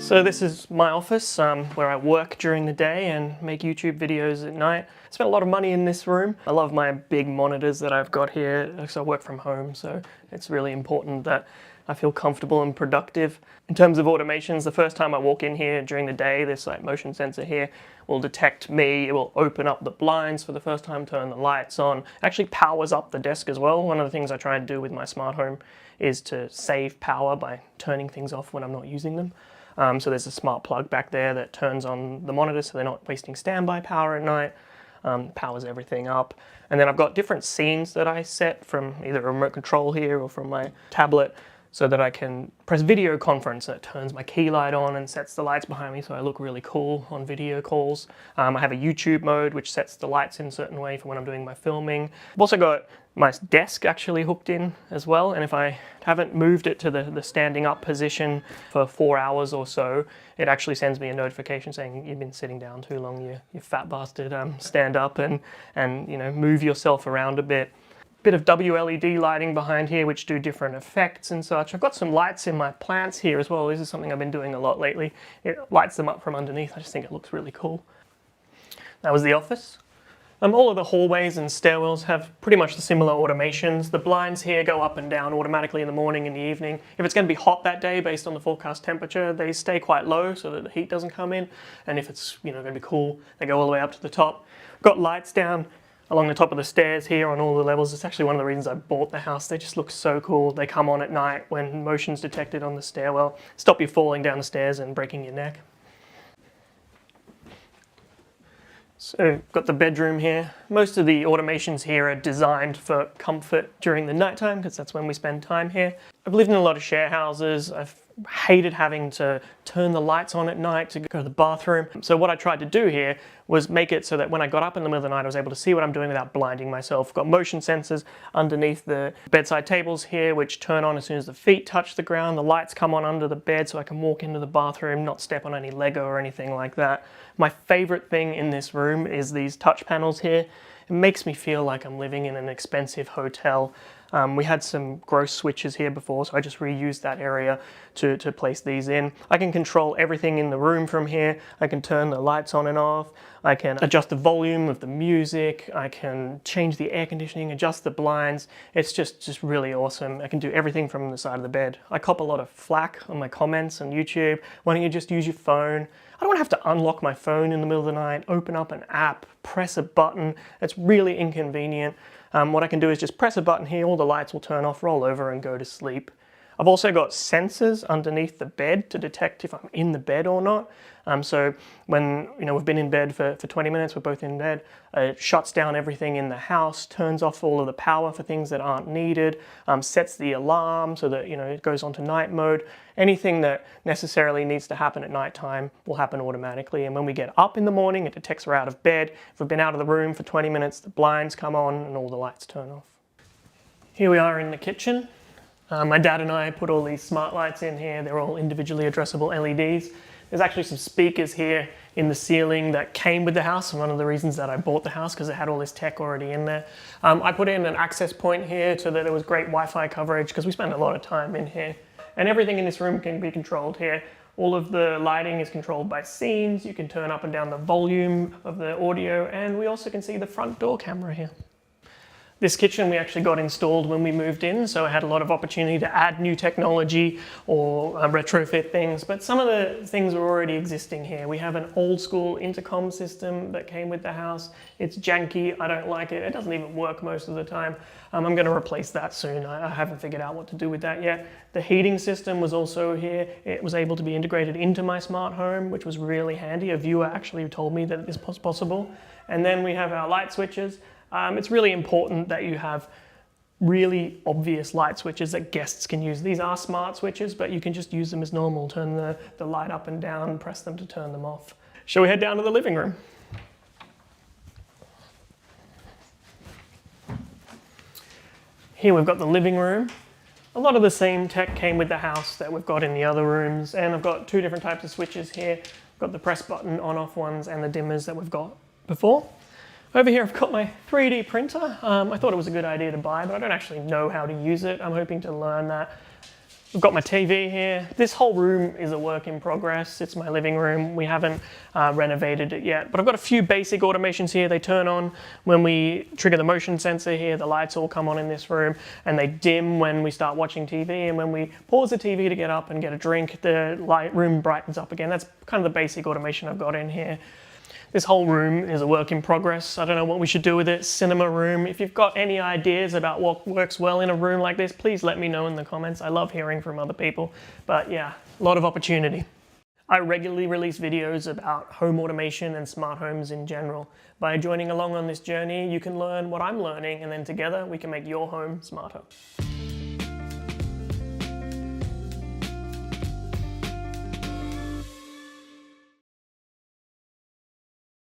So this is my office where I work during the day and make YouTube videos at night. I spent a lot of money in this room. I love my big monitors that I've got here because I work from home, so it's really important that I feel comfortable and productive. In terms of automations, the first time I walk in here during the day, this motion sensor here will detect me. It will open up the blinds for the first time, turn the lights on. It actually powers up the desk as well. One of the things I try and do with my smart home is to save power by turning things off when I'm not using them. So there's a smart plug back there that turns on the monitor so they're not wasting standby power at night. Powers everything up. And then I've got different scenes that I set from either a remote control here or from my tablet so that I can press video conference and it turns my key light on and sets the lights behind me so I look really cool on video calls. I have a YouTube mode which sets the lights in a certain way for when I'm doing my filming. I've also got my desk actually hooked in as well, and if I haven't moved it to the standing up position for 4 hours or so, it actually sends me a notification saying you've been sitting down too long, you fat bastard, stand up and you know, move yourself around a bit. Bit of WLED lighting behind here which do different effects and such. I've got some lights in my plants here as well. This is something I've been doing a lot lately. It lights them up from underneath. I just think it looks really cool. That was the office. All of the hallways and stairwells have pretty much the similar automations. The blinds here go up and down automatically in the morning and the evening. If it's going to be hot that day based on the forecast temperature, they stay quite low so that the heat doesn't come in. And if it's going to be cool, they go all the way up to the top. Got lights down along the top of the stairs here on all the levels. It's actually one of the reasons I bought the house. They just look so cool. They come on at night when motion's detected on the stairwell. Stop you falling down the stairs and breaking your neck. So, got the bedroom here. Most of the automations here are designed for comfort during the nighttime because that's when we spend time here. I've lived in a lot of share houses. I've hated having to turn the lights on at night to go to the bathroom. So what I tried to do here was make it so that when I got up in the middle of the night, I was able to see what I'm doing without blinding myself. I've got motion sensors underneath the bedside tables here, which turn on as soon as the feet touch the ground. The lights come on under the bed so I can walk into the bathroom, not step on any Lego or anything like that. My favorite thing in this room is these touch panels here. It makes me feel like I'm living in an expensive hotel. We had some gross switches here before, so I just reused that area to place these in. I can control everything in the room from here. I can turn the lights on and off. I can adjust the volume of the music. I can change the air conditioning, adjust the blinds. It's just really awesome. I can do everything from the side of the bed. I cop a lot of flack on my comments on YouTube. Why don't you just use your phone? I don't want to have to unlock my phone in the middle of the night, open up an app, press a button. It's really inconvenient. What I can do is just press a button here, all the lights will turn off, roll over and go to sleep. I've also got sensors underneath the bed to detect if I'm in the bed or not. So when we've been in bed for 20 minutes, we're both in bed, it shuts down everything in the house, turns off all of the power for things that aren't needed, sets the alarm so that it goes onto night mode. Anything that necessarily needs to happen at night time will happen automatically. And when we get up in the morning, it detects we're out of bed. If we've been out of the room for 20 minutes, the blinds come on and all the lights turn off. Here we are in the kitchen. My dad and I put all these smart lights in here. They're all individually addressable LEDs. There's actually some speakers here in the ceiling that came with the house, and one of the reasons that I bought the house because it had all this tech already in there. I put in an access point here so that there was great Wi-Fi coverage because we spend a lot of time in here. And everything in this room can be controlled here. All of the lighting is controlled by scenes. You can turn up and down the volume of the audio, and we also can see the front door camera here. This kitchen we actually got installed when we moved in, so I had a lot of opportunity to add new technology or retrofit things, but some of the things are already existing here. We have an old school intercom system that came with the house. It's janky, I don't like it. It doesn't even work most of the time. I'm going to replace that soon. I haven't figured out what to do with that yet. The heating system was also here. It was able to be integrated into my smart home, which was really handy. A viewer actually told me that this was possible. And then we have our light switches. It's really important that you have really obvious light switches that guests can use. These are smart switches, but you can just use them as normal. Turn the light up and down, press them to turn them off. Shall we head down to the living room? Here we've got the living room. A lot of the same tech came with the house that we've got in the other rooms, and I've got two different types of switches here. I've got the press button on-off ones and the dimmers that we've got before. Over here I've got my 3D printer. I thought it was a good idea to buy, but I don't actually know how to use it. I'm hoping to learn that. I've got my TV here. This whole room is a work in progress. It's my living room. We haven't renovated it yet, but I've got a few basic automations here. They turn on when we trigger the motion sensor here. The lights all come on in this room, and they dim when we start watching TV. And when we pause the TV to get up and get a drink, the room brightens up again. That's kind of the basic automation I've got in here. This whole room is a work in progress. I don't know what we should do with it. Cinema room. If you've got any ideas about what works well in a room like this, please let me know in the comments. I love hearing from other people. But yeah, a lot of opportunity. I regularly release videos about home automation and smart homes in general. By joining along on this journey, you can learn what I'm learning, and then together we can make your home smarter.